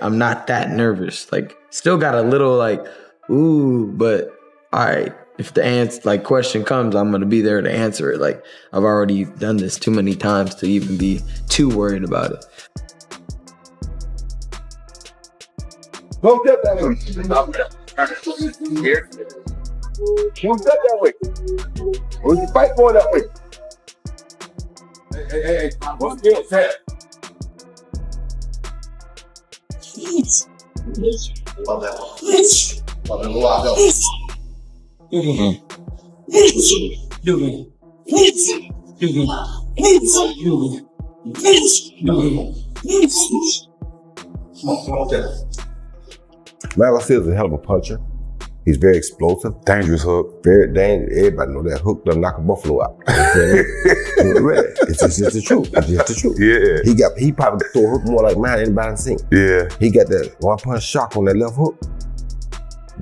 I'm not that nervous. Like, still got a little like, ooh, but all right. If the question comes, I'm gonna be there to answer it. Like, I've already done this too many times to even be too worried about it. Don't step that way. Here. Don't step that way. Where's your fight going that way? Hey. What's your step? Mario Barrios is a hell of a puncher. He's very explosive, dangerous hook, very dangerous. Everybody know that hook doesn't knock a buffalo out. It's just the truth. It's just the truth. Yeah. He probably throw a hook more like mine than anybody seen. Yeah. He got that one punch shock on that left hook.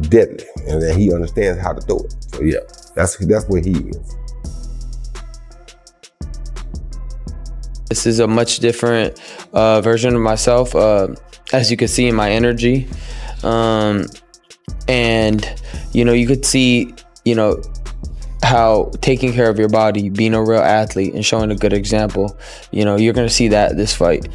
Deadly. And then he understands how to throw it. So yeah, that's where he is. This is a much different version of myself, as you can see in my energy. And, you could see, how taking care of your body, being a real athlete and showing a good example, you're going to see that this fight.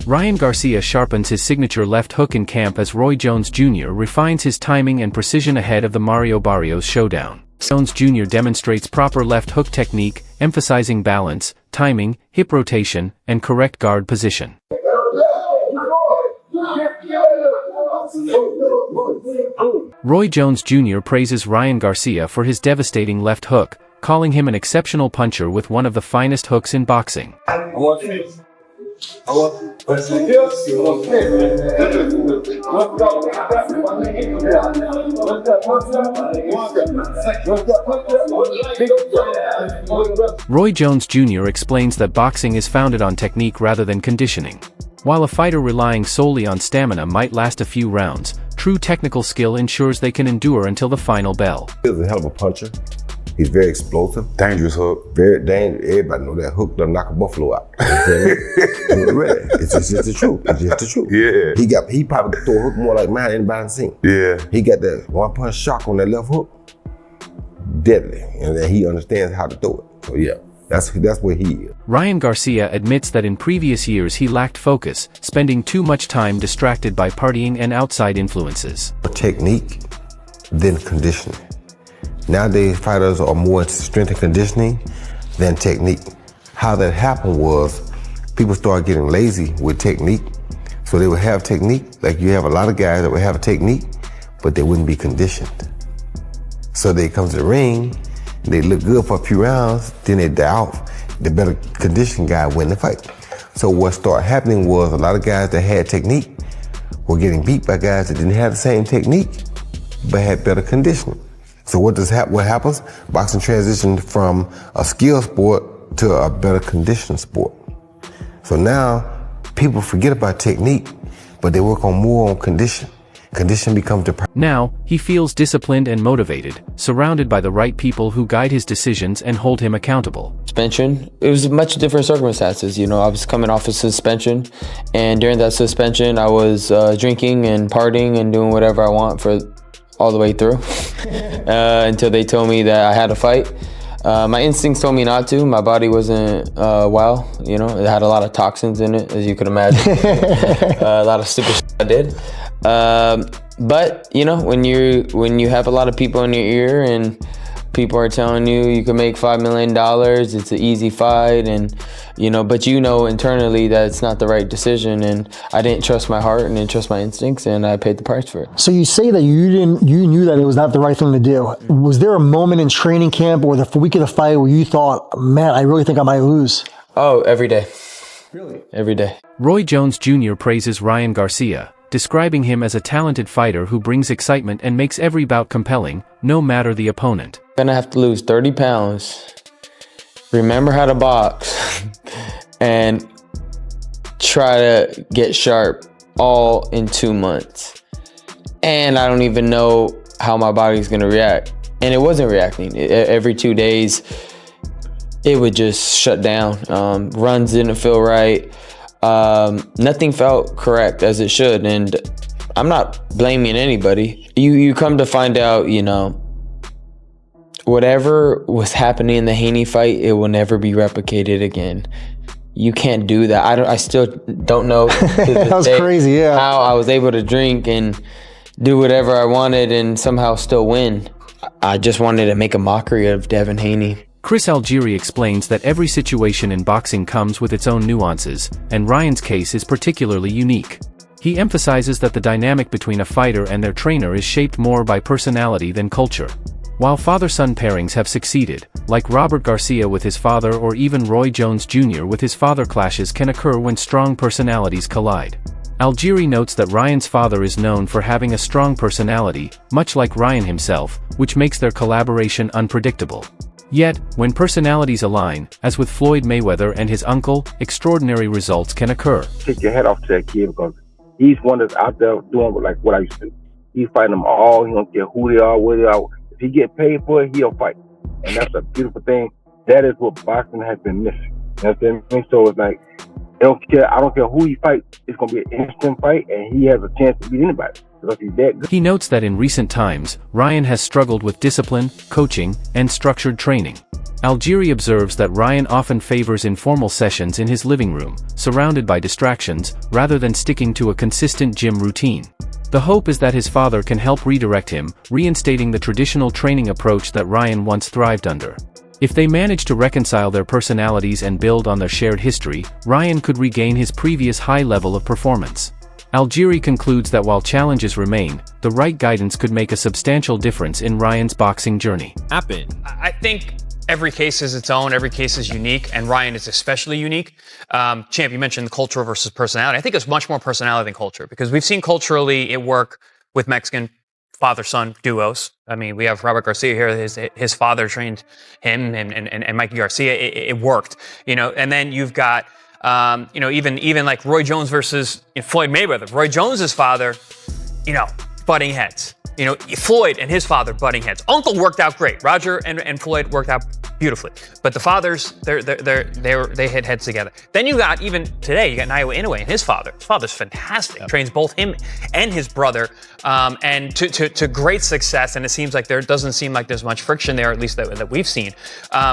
Ryan Garcia sharpens his signature left hook in camp as Roy Jones Jr. refines his timing and precision ahead of the Mario Barrios showdown. Jones Jr. demonstrates proper left hook technique, emphasizing balance, timing, hip rotation, and correct guard position. Roy Jones Jr. praises Ryan Garcia for his devastating left hook, calling him an exceptional puncher with one of the finest hooks in boxing. Roy Jones Jr. explains that boxing is founded on technique rather than conditioning. While a fighter relying solely on stamina might last a few rounds, true technical skill ensures they can endure until the final bell. He's a hell of a puncher. He's very explosive, dangerous hook, very dangerous. Everybody know that hook doesn't knock a buffalo out. It's just the truth. It's just the truth. Yeah. He probably throw a hook more like mine than anybody seen. Yeah. He got that one punch shock on that left hook. Deadly. And then he understands how to throw it. So yeah. That's where he is. Ryan Garcia admits that in previous years he lacked focus, spending too much time distracted by partying and outside influences. Technique, then conditioning. Nowadays, fighters are more into strength and conditioning than technique. How that happened was people started getting lazy with technique. So they would have technique, like you have a lot of guys that would have a technique, but they wouldn't be conditioned. So they come to the ring, they look good for a few rounds, then they die off. The better conditioned guy win the fight. So what started happening was a lot of guys that had technique were getting beat by guys that didn't have the same technique, but had better conditioning. So what happens? Boxing transitioned from a skill sport to a better conditioned sport. So now people forget about technique, but they work on more on condition. Condition becomes the priority. Now, he feels disciplined and motivated, surrounded by the right people who guide his decisions and hold him accountable. Suspension, it was much different circumstances. I was coming off a suspension, and during that suspension, I was drinking and partying and doing whatever I want for all the way through until they told me that I had to fight. My instincts told me not to. My body wasn't well, it had a lot of toxins in it, as you could imagine. A lot of stupid shit I did. But when you have a lot of people in your ear and people are telling you can make $5 million, it's an easy fight, and but internally that it's not the right decision, and I didn't trust my heart and didn't trust my instincts, and I paid the price for it. So you say that you knew that it was not the right thing to do. Was there a moment in training camp or the week of the fight where you thought, man, I really think I might lose? Oh, every day. Really? Every day. Roy Jones Jr. praises Ryan Garcia, describing him as a talented fighter who brings excitement and makes every bout compelling, no matter the opponent. I'm gonna have to lose 30 pounds, remember how to box, and try to get sharp all in 2 months. And I don't even know how my body's gonna react. And it wasn't reacting. Every 2 days, it would just shut down. Runs didn't feel right. Nothing felt correct as it should, and I'm not blaming anybody. You come to find out, you know, whatever was happening in the Haney fight, it will never be replicated again. You can't do that. I still don't know that was crazy, yeah, how I was able to drink and do whatever I wanted and somehow still win. I just wanted to make a mockery of Devin Haney. Chris Algieri explains that every situation in boxing comes with its own nuances, and Ryan's case is particularly unique. He emphasizes that the dynamic between a fighter and their trainer is shaped more by personality than culture. While father-son pairings have succeeded, like Robert Garcia with his father or even Roy Jones Jr. with his father, clashes can occur when strong personalities collide. Algieri notes that Ryan's father is known for having a strong personality, much like Ryan himself, which makes their collaboration unpredictable. Yet, when personalities align, as with Floyd Mayweather and his uncle, extraordinary results can occur. Take your head off to that kid, because he's one that's out there doing like what I used to do. He's fighting them all. He don't care who they are, where they are. If he get paid for it, he'll fight. And that's a beautiful thing. That is what boxing has been missing. You know what I mean? So it's like, I don't care who he fights. It's going to be an instant fight, and he has a chance to beat anybody, because he's that good. He notes that in recent times, Ryan has struggled with discipline, coaching, and structured training. Algieri observes that Ryan often favors informal sessions in his living room, surrounded by distractions, rather than sticking to a consistent gym routine. The hope is that his father can help redirect him, reinstating the traditional training approach that Ryan once thrived under. If they manage to reconcile their personalities and build on their shared history, Ryan could regain his previous high level of performance. Algieri concludes that while challenges remain, the right guidance could make a substantial difference in Ryan's boxing journey. I think every case is its own, every case is unique, and Ryan is especially unique. Champ, you mentioned the culture versus personality. I think it's much more personality than culture, because we've seen culturally it work with Mexican father-son duos. I mean, we have Robert Garcia here. His father trained him, and Mikey Garcia. It worked, you know. And then you've got, you know, even like Roy Jones versus Floyd Mayweather. Roy Jones's father, you know, butting heads. You know, Floyd and his father butting heads. Uncle worked out great. Roger and Floyd worked out beautifully. But the fathers, they hit heads together. Then you got, even today, you got Naoya Inoue and his father. His father's fantastic. Trains both him and his brother, and to great success. And it seems like doesn't seem like there's much friction there, at least that we've seen.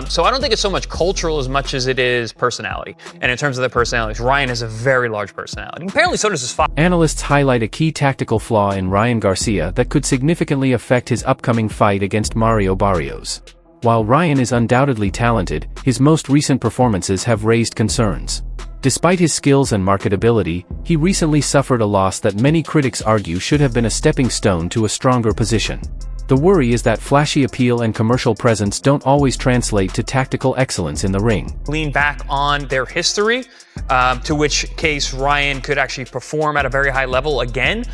So I don't think it's so much cultural as much as it is personality. And in terms of the personalities, Ryan has a very large personality. Apparently so does his father. Analysts highlight a key tactical flaw in Ryan Garcia that could significantly affect his upcoming fight against Mario Barrios. While Ryan is undoubtedly talented, his most recent performances have raised concerns. Despite his skills and marketability, he recently suffered a loss that many critics argue should have been a stepping stone to a stronger position. The worry is that flashy appeal and commercial presence don't always translate to tactical excellence in the ring. Lean back on their history, to which case Ryan could actually perform at a very high level again.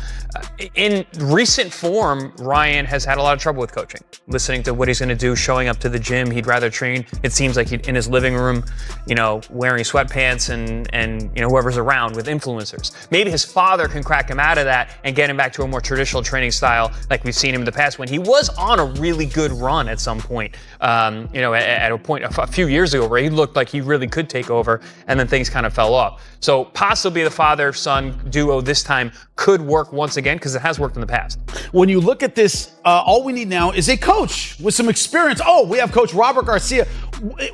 In recent form, Ryan has had a lot of trouble with coaching. Listening to what he's going to do, showing up to the gym, he'd rather train, it seems like in his living room, you know, wearing sweatpants and you know, whoever's around with influencers. Maybe his father can crack him out of that and get him back to a more traditional training style like we've seen him in the past, when he was on a really good run at some point, you know, at a point a few years ago where he looked like he really could take over, and then things kind of fell off. So possibly the father-son duo this time could work once again, because it has worked in the past. When you look at this, all we need now is a coach with some experience. Oh, we have Coach Robert Garcia.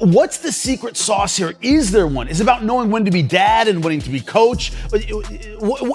What's the secret sauce here? Is there one? Is it about knowing when to be dad and when to be coach?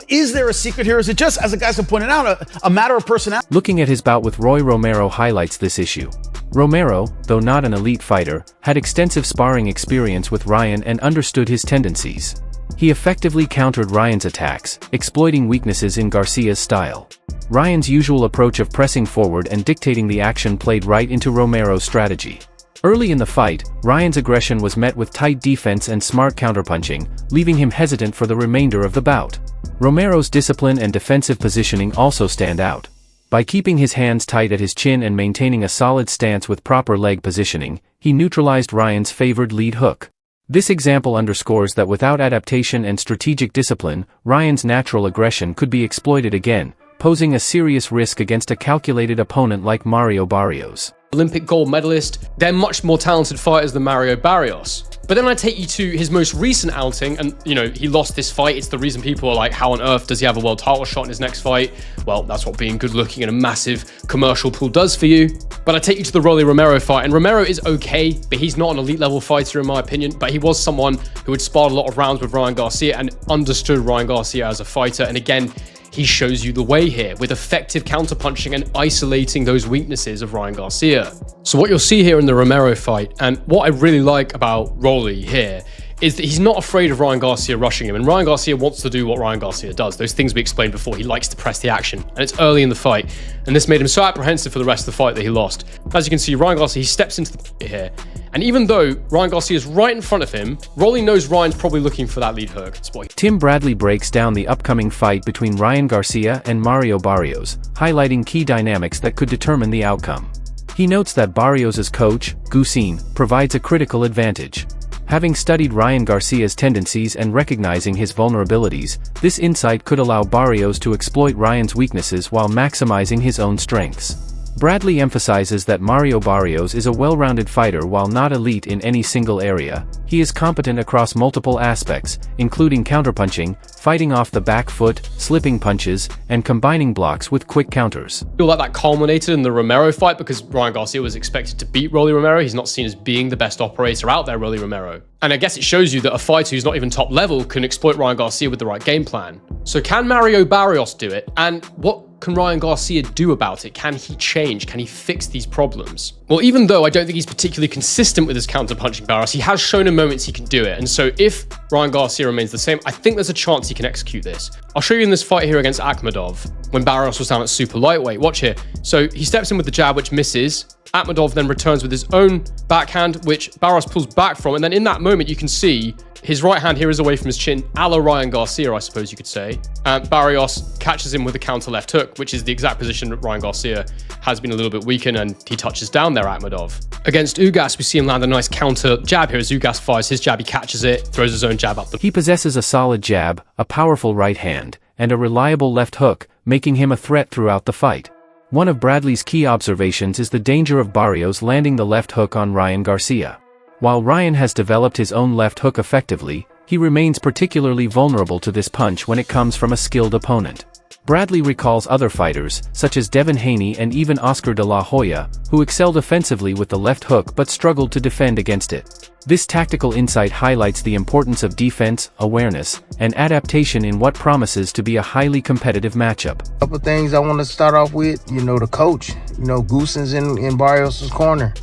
Is there a secret here? Is it just, as the guys have pointed out, a matter of personality? Looking at his bout with Roy Romero highlights this issue. Romero, though not an elite fighter, had extensive sparring experience with Ryan and understood his tendencies. He effectively countered Ryan's attacks, exploiting weaknesses in Garcia's style. Ryan's usual approach of pressing forward and dictating the action played right into Romero's strategy. Early in the fight, Ryan's aggression was met with tight defense and smart counterpunching, leaving him hesitant for the remainder of the bout. Romero's discipline and defensive positioning also stand out. By keeping his hands tight at his chin and maintaining a solid stance with proper leg positioning, he neutralized Ryan's favored lead hook. This example underscores that without adaptation and strategic discipline, Ryan's natural aggression could be exploited again, posing a serious risk against a calculated opponent like Mario Barrios. Olympic gold medalist. They're much more talented fighters than Mario Barrios. But then I take you to his most recent outing, and, you know, he lost this fight. It's the reason people are like, how on earth does he have a world title shot in his next fight? Well, that's what being good looking in a massive commercial pool does for you. But I take you to the Rolly Romero fight, and Romero is okay, but he's not an elite level fighter in my opinion, but he was someone who had sparred a lot of rounds with Ryan Garcia and understood Ryan Garcia as a fighter. And again, he shows you the way here with effective counterpunching and isolating those weaknesses of Ryan Garcia. So what you'll see here in the Romero fight, and what I really like about Rolly here, is that he's not afraid of Ryan Garcia rushing him. And Ryan Garcia wants to do what Ryan Garcia does. Those things we explained before. He likes to press the action. And it's early in the fight. And this made him so apprehensive for the rest of the fight that he lost. As you can see, Ryan Garcia, he steps into the fight here. And even though Ryan Garcia is right in front of him, Rolly knows Ryan's probably looking for that lead hook. Tim Bradley breaks down the upcoming fight between Ryan Garcia and Mario Barrios, highlighting key dynamics that could determine the outcome. He notes that Barrios' coach, Garcia, provides a critical advantage. Having studied Ryan Garcia's tendencies and recognizing his vulnerabilities, this insight could allow Barrios to exploit Ryan's weaknesses while maximizing his own strengths. Bradley emphasizes that Mario Barrios is a well-rounded fighter while not elite in any single area. He is competent across multiple aspects, including counterpunching, fighting off the back foot, slipping punches, and combining blocks with quick counters. I feel like that culminated in the Romero fight because Ryan Garcia was expected to beat Rolly Romero. He's not seen as being the best operator out there, Rolly Romero. And I guess it shows you that a fighter who's not even top level can exploit Ryan Garcia with the right game plan. So can Mario Barrios do it? And what can Ryan Garcia do about it? Can he change? Can he fix these problems? Well, even though I don't think he's particularly consistent with his counter-punching Barrios, he has shown in moments he can do it. And so if Ryan Garcia remains the same, I think there's a chance he can execute this. I'll show you in this fight here against Akhmedov, when Barrios was down at super lightweight. Watch here. So he steps in with the jab, which misses. Akhmedov then returns with his own backhand, which Barrios pulls back from. And then in that moment, you can see his right hand here is away from his chin, a la Ryan Garcia, I suppose you could say. And Barrios catches him with a counter left hook, which is the exact position that Ryan Garcia has been a little bit weakened, and he touches down there, Akhmedov. Against Ugas, we see him land a nice counter jab here as Ugas fires his jab, he catches it, throws his own jab up the... He possesses a solid jab, a powerful right hand, and a reliable left hook, making him a threat throughout the fight. One of Bradley's key observations is the danger of Barrios landing the left hook on Ryan Garcia. While Ryan has developed his own left hook effectively, he remains particularly vulnerable to this punch when it comes from a skilled opponent. Bradley recalls other fighters, such as Devin Haney and even Oscar de la Hoya, who excelled offensively with the left hook but struggled to defend against it. This tactical insight highlights the importance of defense, awareness, and adaptation in what promises to be a highly competitive matchup. A couple things I want to start off with, the coach, Goosen's in Barrios' corner.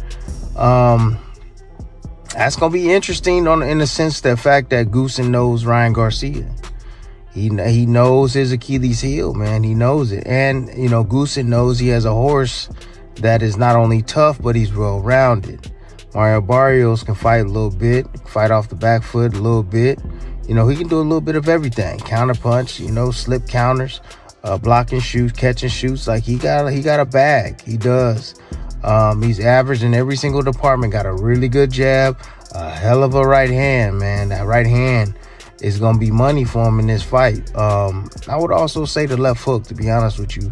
That's going to be interesting in the sense the fact that Goosen knows Ryan Garcia. He knows his Achilles heel, man. He knows it. And, Goosen knows he has a horse that is not only tough, but he's well-rounded. Mario Barrios can fight a little bit, fight off the back foot a little bit. He can do a little bit of everything. Counter punch, slip counters, blocking shoots, catching shoots. Like he got a bag. He does. He's average in every single department. Got a really good jab, a hell of a right hand, man. That right hand is going to be money for him in this fight. I would also say the left hook, to be honest with you.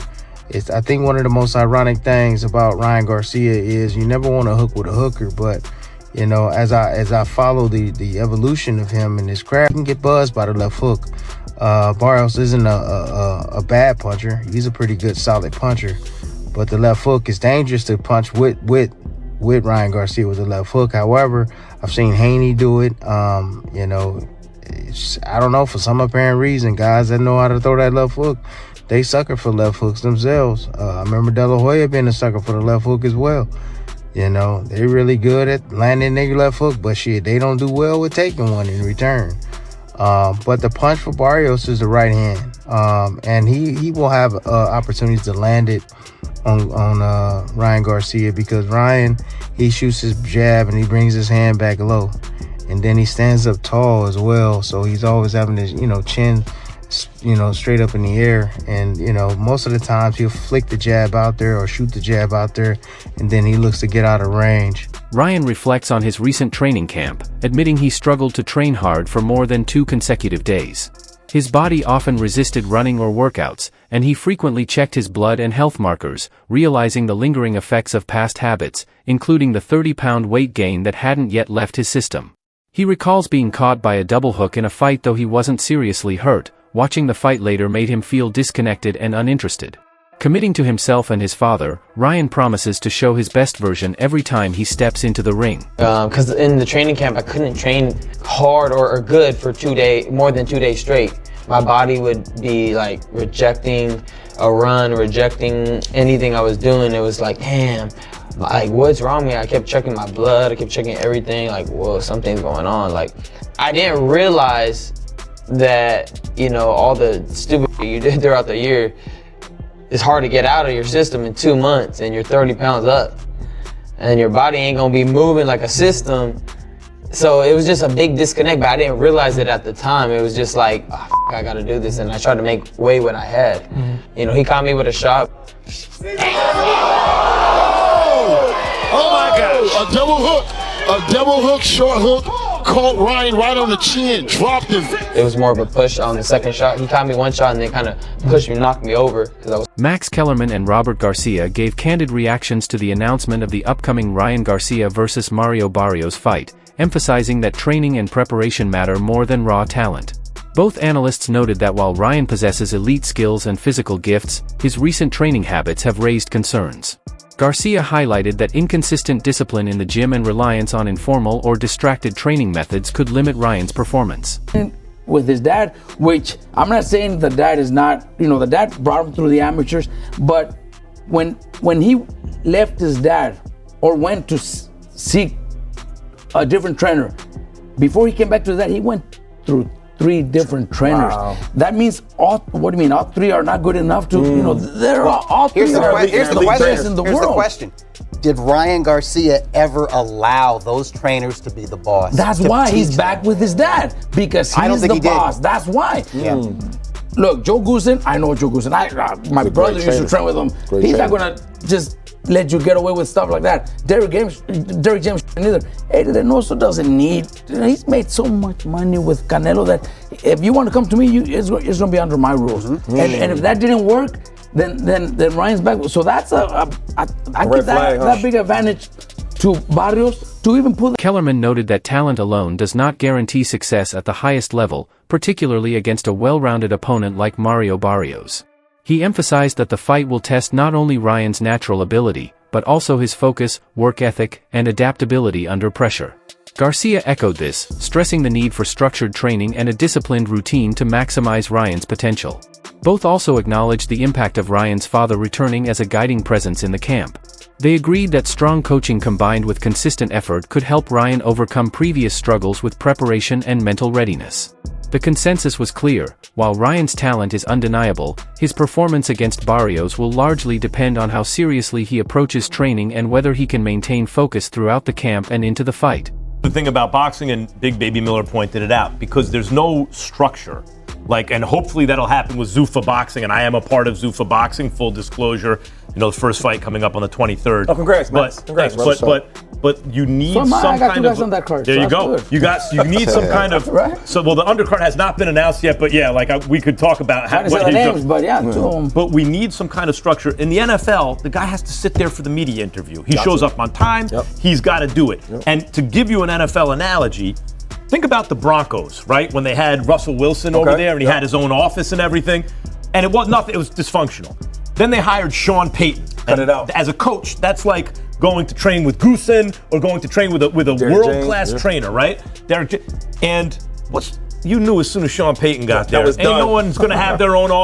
I think one of the most ironic things about Ryan Garcia is you never want to hook with a hooker, but as I follow the evolution of him and his craft, he can get buzzed by the left hook. Barrios isn't a bad puncher. He's a pretty good, solid puncher, but the left hook is dangerous to punch with Ryan Garcia with the left hook. However, I've seen Haney do it. I don't know, for some apparent reason, guys that know how to throw that left hook, they sucker for left hooks themselves. I remember De La Hoya being a sucker for the left hook as well. They're really good at landing their left hook, but shit, they don't do well with taking one in return. But the punch for Barrios is the right hand. And he will have opportunities to land it on Ryan Garcia, because Ryan, he shoots his jab and he brings his hand back low. And then he stands up tall as well. So he's always having his, chin straight up in the air, and most of the times he'll flick the jab out there or shoot the jab out there, and then he looks to get out of range. Ryan reflects on his recent training camp, admitting he struggled to train hard for more than 2 consecutive days. His body often resisted running or workouts, and he frequently checked his blood and health markers, realizing the lingering effects of past habits, including the 30-pound weight gain that hadn't yet left his system. He recalls being caught by a double hook in a fight though he wasn't seriously hurt. Watching the fight later made him feel disconnected and uninterested. Committing to himself and his father, Ryan promises to show his best version every time he steps into the ring. Because in the training camp, I couldn't train hard or good for more than 2 days straight. My body would be like rejecting a run, rejecting anything I was doing. It was like, damn, like what's wrong with me? I kept checking my blood, I kept checking everything, like, whoa, something's going on. Like, I didn't realize that, you know, all the stupid shit you did throughout the year, it's hard to get out of your system in 2 months and you're 30 pounds up and your body ain't gonna be moving like a system. So it was just a big disconnect, but I didn't realize it at the time. It was just like, oh, I gotta do this. And I tried to make way what I had. You know, he caught me with a shot. Oh my gosh, a double hook, short hook, caught Ryan right on the chin, dropped him. It was more of a push on the second shot. He caught me one shot and then kind of pushed me, knocked me over. Max Kellerman and Robert Garcia gave candid reactions to the announcement of the upcoming Ryan Garcia versus Mario Barrios fight, emphasizing that training and preparation matter more than raw talent. Both analysts noted that while Ryan possesses elite skills and physical gifts, his recent training habits have raised concerns. Garcia highlighted that inconsistent discipline in the gym and reliance on informal or distracted training methods could limit Ryan's performance. With his dad, which I'm not saying the dad is not, you know, the dad brought him through the amateurs, but when he left his dad or went to seek a different trainer, before he came back to that, he went through 3 different trainers. Wow. That means what do you mean? All 3 are not good enough to, you know, they're all 3 Here's the best in the Here's world. the question. Did Ryan Garcia ever allow those trainers to be the boss? That's why he's back with his dad, because he's the boss. That's why. Yeah. Look, Joe Goosen, I know Joe Goosen. My brother used to train with him. He's not gonna just let you get away with stuff like that. Derrick James neither. Eddie Reynoso doesn't need. He's made so much money with Canelo that if you want to come to me, it's gonna be under my rules. And if that didn't work, then Ryan's back. So that's I give that big advantage to Barrios to even pull. Kellerman noted that talent alone does not guarantee success at the highest level, particularly against a well-rounded opponent like Mario Barrios. He emphasized that the fight will test not only Ryan's natural ability, but also his focus, work ethic, and adaptability under pressure. Garcia echoed this, stressing the need for structured training and a disciplined routine to maximize Ryan's potential. Both also acknowledged the impact of Ryan's father returning as a guiding presence in the camp. They agreed that strong coaching combined with consistent effort could help Ryan overcome previous struggles with preparation and mental readiness. The consensus was clear: while Ryan's talent is undeniable, his performance against Barrios will largely depend on how seriously he approaches training and whether he can maintain focus throughout the camp and into the fight. The thing about boxing, and Big Baby Miller pointed it out, because there's no structure. And hopefully that'll happen with Zuffa Boxing, and I am a part of Zuffa Boxing, full disclosure. You know, the first fight coming up on the 23rd. Oh, congrats, man. Congrats, but you need some kind of. On that card, there so you go. Good. You need some kind of. Right? So the undercard has not been announced yet, but yeah, we could talk about what his names, but yeah, But we need some kind of structure. In the NFL, the guy has to sit there for the media interview. He shows up on time. Yep. He's got to do it. Yep. And to give you an NFL analogy, think about the Broncos, right? When they had Russell Wilson over there and he had his own office and everything, and it was nothing. It was dysfunctional. Then they hired Sean Payton. Cut it out. As a coach, that's like going to train with Goosen or going to train with a world-class trainer, right? And you knew as soon as Sean Payton got there, ain't no one's going to have their own office.